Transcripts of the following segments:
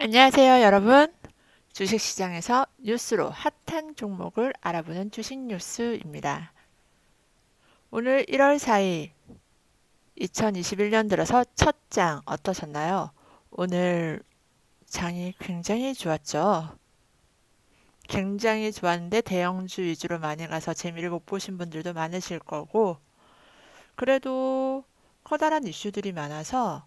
안녕하세요, 여러분. 주식시장에서 뉴스로 핫한 종목을 알아보는 주식 뉴스입니다. 오늘 1월 4일 2021년 들어서 첫 장 어떠셨나요? 오늘 장이 굉장히 좋았죠. 굉장히 좋았는데 대형주 위주로 많이 가서 재미를 못 보신 분들도 많으실 거고, 그래도 커다란 이슈들이 많아서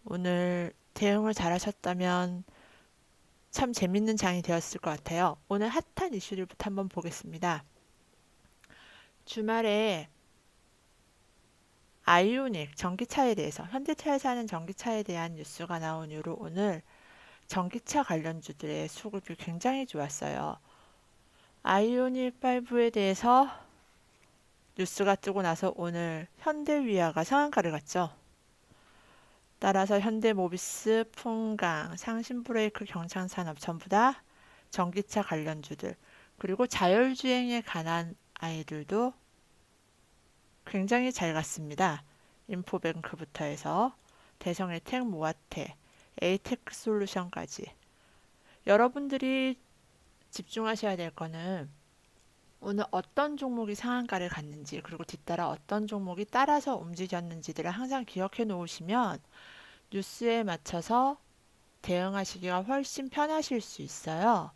오늘 대응을 잘하셨다면 참 재밌는 장이 되었을 것 같아요. 오늘 핫한 이슈들부터 한번 보겠습니다. 주말에 아이오닉 전기차에 대해서 현대차에서 하는 전기차에 대한 뉴스가 나온 이후로 오늘 전기차 관련주들의 수급이 굉장히 좋았어요. 아이오닉 5에 대해서 뉴스가 뜨고 나서 오늘 현대위아가 상한가를 갔죠. 따라서 현대모비스, 풍강, 상신브레이크, 경창산업 전부 다 전기차 관련주들, 그리고 자율주행에 관한 아이들도 굉장히 잘 갔습니다. 인포뱅크부터 해서 대성에텍, 모아텍, 에이테크 솔루션까지. 여러분들이 집중하셔야 될 거는 오늘 어떤 종목이 상한가를 갔는지, 그리고 뒤따라 어떤 종목이 따라서 움직였는지들을 항상 기억해 놓으시면 뉴스에 맞춰서 대응하시기가 훨씬 편하실 수 있어요.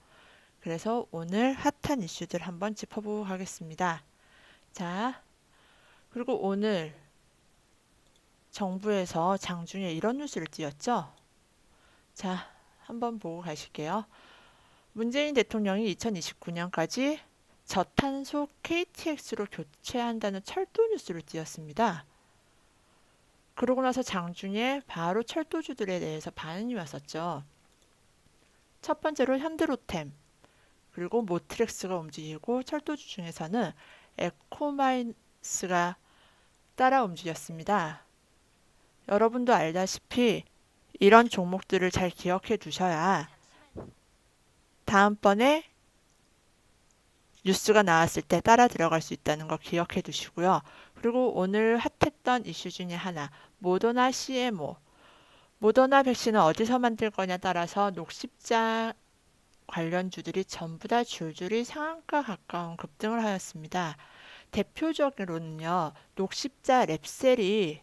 그래서 오늘 핫한 이슈들 한번 짚어보고 가겠습니다. 자, 그리고 오늘 정부에서 장중에 이런 뉴스를 띄웠죠. 자, 한번 보고 가실게요. 문재인 대통령이 2029년까지 저탄소 KTX로 교체한다는 철도 뉴스를 띄웠습니다. 그러고 나서 장중에 바로 철도주들에 대해서 반응이 왔었죠. 첫 번째로 현대로템, 그리고 모트렉스가 움직이고 철도주 중에서는 에코마이스가 따라 움직였습니다. 여러분도 알다시피 이런 종목들을 잘 기억해 두셔야 다음번에 뉴스가 나왔을 때 따라 들어갈 수 있다는 거 기억해 두시고요. 그리고 오늘 핫했던 이슈 중에 하나, 모더나 CMO. 모더나 백신은 어디서 만들 거냐 따라서 녹십자 관련주들이 전부 다 줄줄이 상한가 가까운 급등을 하였습니다. 대표적으로는요, 녹십자 랩셀이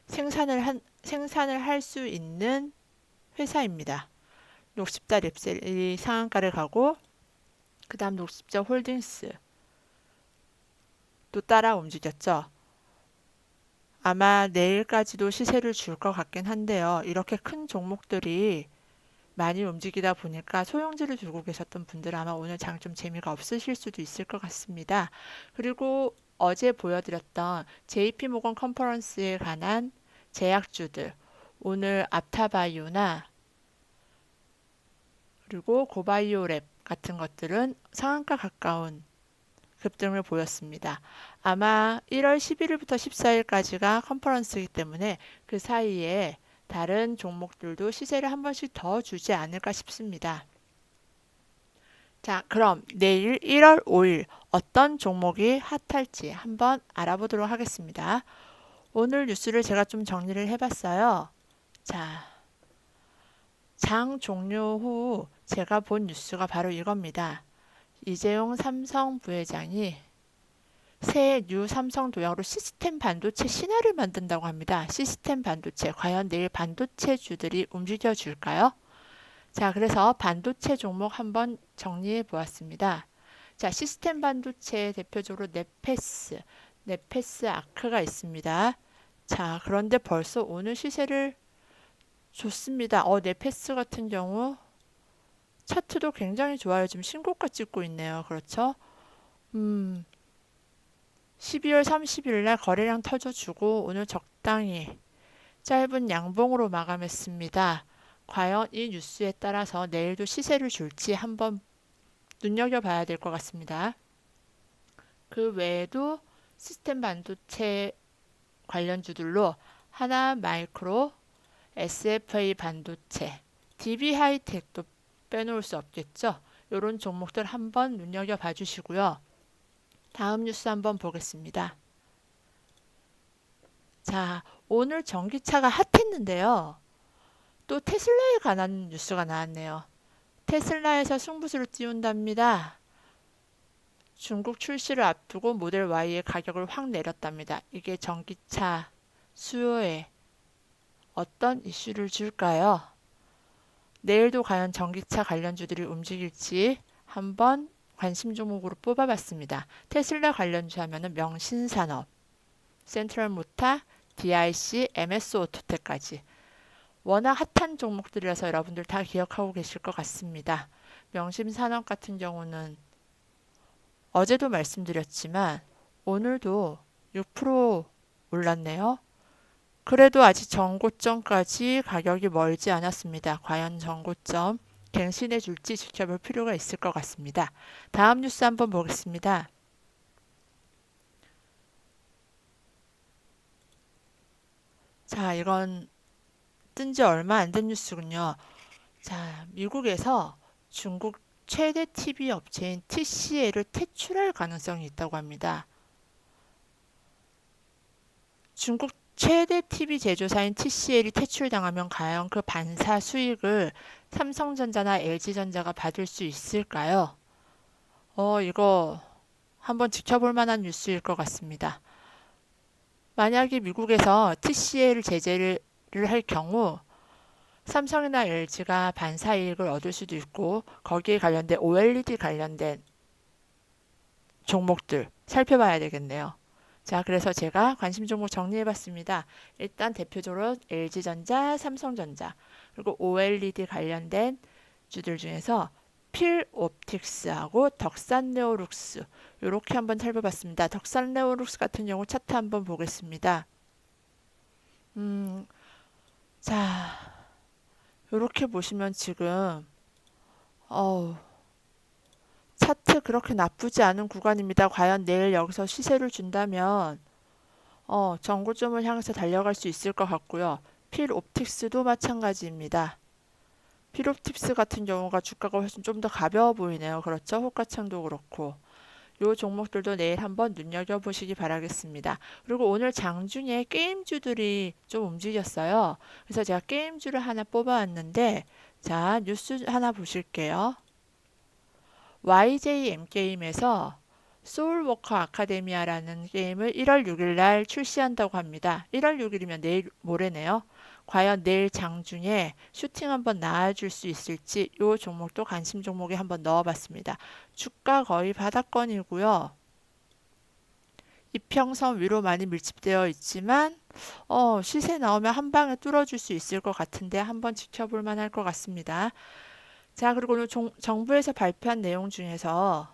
생산을 할 수 있는 회사입니다. 녹십자 랩셀이 상한가를 가고, 그 다음 녹십자 홀딩스 또 따라 움직였죠. 아마 내일까지도 시세를 줄 것 같긴 한데요. 이렇게 큰 종목들이 많이 움직이다 보니까 소형주를 들고 계셨던 분들은 아마 오늘 장 좀 재미가 없으실 수도 있을 것 같습니다. 그리고 어제 보여드렸던 JP모건 컨퍼런스에 관한 제약주들, 오늘 아타바이오나 그리고 고바이오랩 같은 것들은 상한가 가까운 급등을 보였습니다. 아마 1월 11일부터 14일까지가 컨퍼런스이기 때문에 그 사이에 다른 종목들도 시세를 한 번씩 더 주지 않을까 싶습니다. 자, 그럼 내일 1월 5일 어떤 종목이 핫할지 한번 알아보도록 하겠습니다. 오늘 뉴스를 제가 좀 정리를 해봤어요. 자, 장 종료 후 제가 본 뉴스가 바로 이겁니다. 이재용 삼성 부회장이 새 뉴 삼성 도약으로 시스템 반도체 신화를 만든다고 합니다. 시스템 반도체, 과연 내일 반도체 주들이 움직여 줄까요? 자, 그래서 반도체 종목 한번 정리해 보았습니다. 자, 시스템 반도체 대표적으로 네페스 아크가 있습니다. 자, 그런데 벌써 오늘 시세를 줬습니다. 네페스 같은 경우 차트도 굉장히 좋아요. 지금 신고가 찍고 있네요. 그렇죠? 12월 30일 날 거래량 터져주고 오늘 적당히 짧은 양봉으로 마감했습니다. 과연 이 뉴스에 따라서 내일도 시세를 줄지 한번 눈여겨봐야 될 것 같습니다. 그 외에도 시스템 반도체 관련주들로 하나 마이크로, SFA 반도체, DB 하이텍도 빼놓을 수 없겠죠. 이런 종목들 한번 눈여겨봐 주시고요. 다음 뉴스 한번 보겠습니다. 자, 오늘 전기차가 핫했는데요. 또 테슬라에 관한 뉴스가 나왔네요. 테슬라에서 승부수를 띄운답니다. 중국 출시를 앞두고 모델 Y의 가격을 확 내렸답니다. 이게 전기차 수요에 어떤 이슈를 줄까요? 내일도 과연 전기차 관련주들이 움직일지 한번 관심 종목으로 뽑아봤습니다. 테슬라 관련주 하면은 명신산업, 센트럴모타, DIC, MS 오토텍까지 워낙 핫한 종목들이라서 여러분들 다 기억하고 계실 것 같습니다. 명신산업 같은 경우는 어제도 말씀드렸지만 오늘도 6% 올랐네요. 그래도 아직 전고점까지 가격이 멀지 않았습니다. 과연 전고점 갱신해 줄지 지켜볼 필요가 있을 것 같습니다. 다음 뉴스 한번 보겠습니다. 자, 이건 뜬 지 얼마 안 된 뉴스군요. 자, 미국에서 중국 최대 TV 업체인 TCL을 퇴출할 가능성이 있다고 합니다. 중국 최대 TV 제조사인 TCL이 퇴출당하면 과연 그 반사 수익을 삼성전자나 LG전자가 받을 수 있을까요? 이거 한번 지켜볼 만한 뉴스일 것 같습니다. 만약에 미국에서 TCL 제재를 할 경우 삼성이나 LG가 반사 이익을 얻을 수도 있고 거기에 관련된 OLED 관련된 종목들 살펴봐야 되겠네요. 자, 그래서 제가 관심 종목 정리해봤습니다. 일단 대표적으로 LG전자, 삼성전자, 그리고 OLED 관련된 주들 중에서 필옵틱스하고 덕산네오룩스 이렇게 한번 살펴봤습니다. 덕산네오룩스 같은 경우 차트 한번 보겠습니다. 자, 이렇게 보시면 지금 차트 그렇게 나쁘지 않은 구간입니다. 과연 내일 여기서 시세를 준다면 전고점을 향해서 달려갈 수 있을 것 같고요. 필옵틱스도 마찬가지입니다. 필옵틱스 같은 경우가 주가가 훨씬 좀 더 가벼워 보이네요. 그렇죠? 호가창도 그렇고. 요 종목들도 내일 한번 눈여겨보시기 바라겠습니다. 그리고 오늘 장중에 게임주들이 좀 움직였어요. 그래서 제가 게임주를 하나 뽑아왔는데 자, 뉴스 하나 보실게요. YJM 게임에서 소울워커 아카데미아라는 게임을 1월 6일 날 출시한다고 합니다. 1월 6일이면 내일 모레네요. 과연 내일 장중에 슈팅 한번 나와줄 수 있을지 이 종목도 관심 종목에 한번 넣어봤습니다. 주가 거의 바닥권이고요. 이평선 위로 많이 밀집되어 있지만 시세 나오면 한 방에 뚫어줄 수 있을 것 같은데 한번 지켜볼 만할 것 같습니다. 자, 그리고 오늘 정부에서 발표한 내용 중에서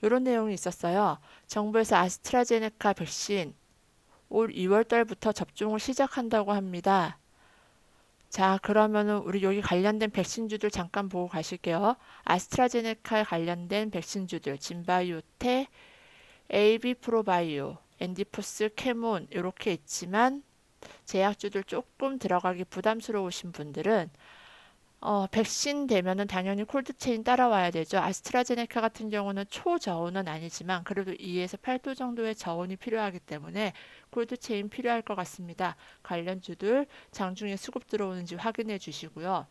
이런 내용이 있었어요. 정부에서 아스트라제네카 백신 올 2월 달부터 접종을 시작한다고 합니다. 자, 그러면은 우리 여기 관련된 백신주들 잠깐 보고 가실게요. 아스트라제네카에 관련된 백신주들 진바이오텍, AB프로바이오, 엔디포스, 캐몬 이렇게 있지만 제약주들 조금 들어가기 부담스러우신 분들은 백신 되면은 당연히 콜드체인 따라와야 되죠. 아스트라제네카 같은 경우는 초저온은 아니지만 그래도 2에서 8도 정도의 저온이 필요하기 때문에 콜드체인 필요할 것 같습니다. 관련주들 장중에 수급 들어오는지 확인해 주시고요.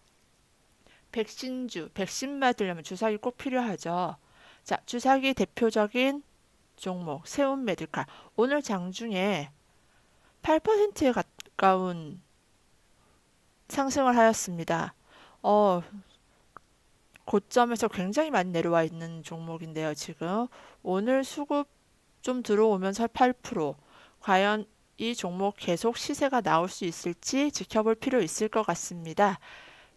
백신주, 백신 맞으려면 주사기 꼭 필요하죠. 자, 주사기 대표적인 종목 세운 메디칼 오늘 장중에 8%에 가까운 상승을 하였습니다. 고점에서 굉장히 많이 내려와 있는 종목인데요. 지금 오늘 수급 좀 들어오면서 8%. 과연 이 종목 계속 시세가 나올 수 있을지 지켜볼 필요 있을 것 같습니다.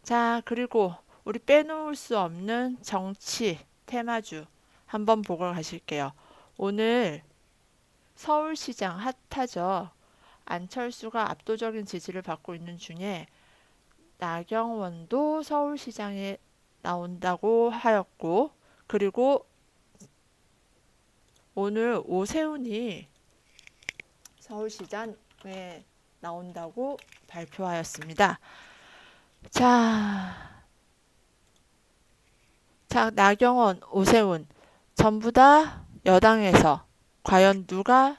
자, 그리고 우리 빼놓을 수 없는 정치 테마주 한번 보고 가실게요. 오늘 서울시장 핫하죠. 안철수가 압도적인 지지를 받고 있는 중에 나경원도 서울시장에 나온다고 하였고, 그리고 오늘 오세훈이 서울시장에 나온다고 발표하였습니다. 자, 나경원, 오세훈 전부 다 여당에서 과연 누가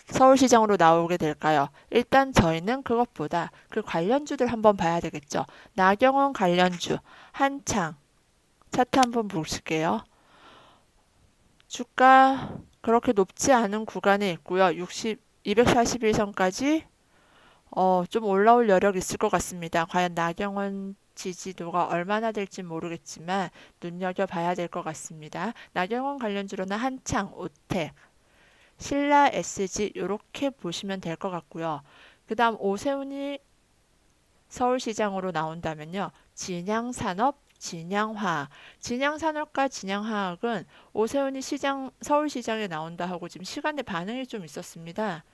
서울시장으로 나오게 될까요? 일단 저희는 그것보다 그 관련주들 한번 봐야 되겠죠. 나경원 관련주 한창 차트 한번 보실게요. 주가 그렇게 높지 않은 구간에 있고요. 241선까지 좀 올라올 여력 있을 것 같습니다. 과연 나경원 지지도가 얼마나 될지 모르겠지만 눈여겨봐야 될 것 같습니다. 나경원 관련주로는 한창, 오택, 신라 SG 이렇게 보시면 될 것 같고요. 그 다음 오세훈이 서울시장으로 나온다면요. 진양산업, 진양화학. 진양산업과 진양화학은 오세훈이 서울시장에 나온다 하고 지금 시간대 반응이 좀 있었습니다.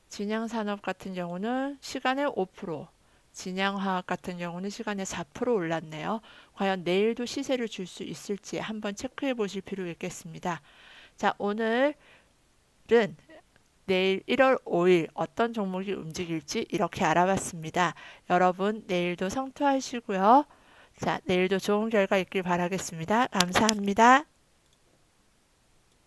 진양산업 같은 경우는 시간에 5%, 진양화학 같은 경우는 시간에 4% 올랐네요. 과연 내일도 시세를 줄 수 있을지 한번 체크해 보실 필요 있겠습니다. 자, 오늘은 내일 1월 5일 어떤 종목이 움직일지 이렇게 알아봤습니다. 여러분 내일도 성투하시고요. 자, 내일도 좋은 결과 있길 바라겠습니다. 감사합니다.